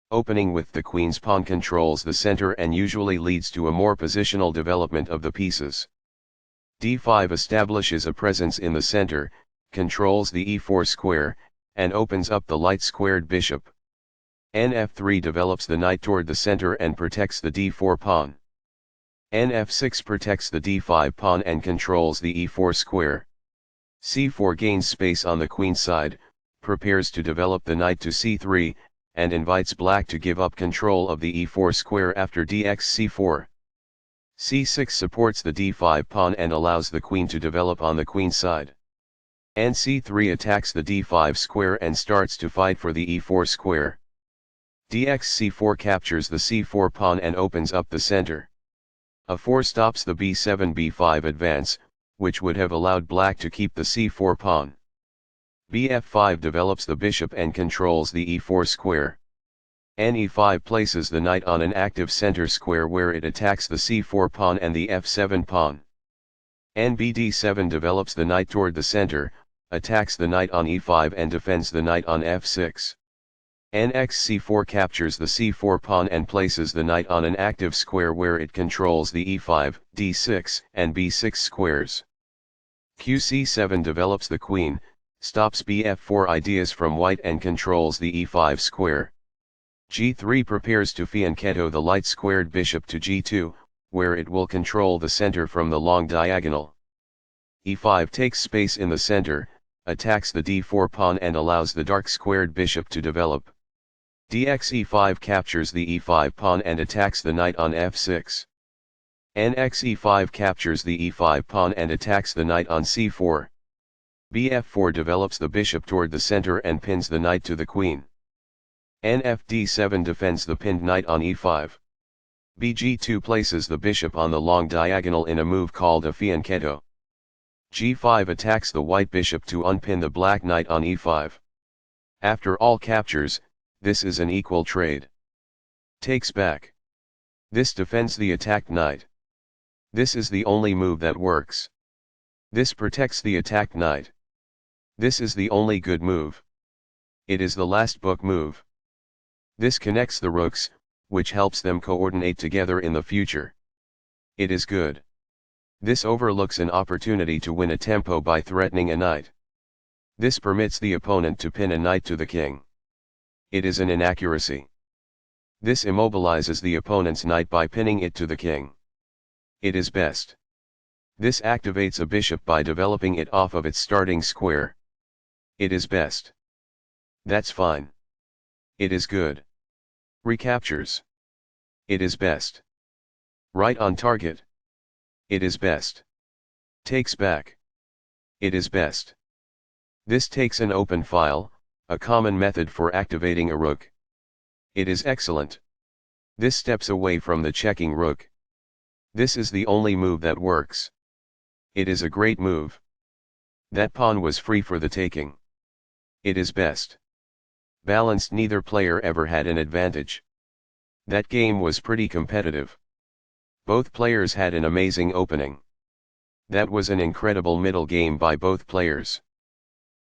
Opening with the queen's pawn controls the center and usually leads to a more positional development of the pieces. d5 establishes a presence in the center, controls the e4 square, and opens up the light-squared bishop. Nf3 develops the knight toward the center and protects the d4 pawn. Nf6 protects the d5 pawn and controls the e4 square. c4 gains space on the queen side, prepares to develop the knight to c3, and invites black to give up control of the e4 square after dx c4. c6 supports the d5 pawn and allows the queen to develop on the queen side. And c3 attacks the d5 square and starts to fight for the e4 square. dx c4 captures the c4 pawn and opens up the center. a4 stops the b7 b5 advance, which would have allowed black to keep the c4 pawn. bf5 develops the bishop and controls the e4 square. ne5 places the knight on an active center square where it attacks the c4 pawn and the f7 pawn. nbd7 develops the knight toward the center, attacks the knight on e5 and defends the knight on f6. nxc4 captures the c4 pawn and places the knight on an active square where it controls the e5, d6, and b6 squares. qc7 develops the queen, stops bf4 ideas from white and controls the e5 square. g3 prepares to fianchetto the light-squared bishop to g2, where it will control the center from the long diagonal. e5 takes space in the center, attacks the d4 pawn and allows the dark-squared bishop to develop. dx e5 captures the e5 pawn and attacks the knight on f6. nx e5 captures the e5 pawn and attacks the knight on c4. bf4 develops the bishop toward the center and pins the knight to the queen. nfd7 defends the pinned knight on e5. bg2 places the bishop on the long diagonal in a move called a fianchetto. g5 attacks the white bishop to unpin the black knight on e5. After all captures, this is an equal trade. Takes back. This defends the attacked knight. This is the only move that works. This protects the attacked knight. This is the only good move. It is the last book move. This connects the rooks, which helps them coordinate together in the future. It is good. This overlooks an opportunity to win a tempo by threatening a knight. This permits the opponent to pin a knight to the king. It is an inaccuracy. This immobilizes the opponent's knight by pinning it to the king. It is best. This activates a bishop by developing it off of its starting square. It is best. That's fine. It is good. Recaptures. It is best. Right on target. It is best. Takes back. It is best. This takes an open file, a common method for activating a rook. It is excellent. This steps away from the checking rook. This is the only move that works. It is a great move. That pawn was free for the taking. It is best. Balanced, neither player ever had an advantage. That game was pretty competitive. Both players had an amazing opening. That was an incredible middle game by both players.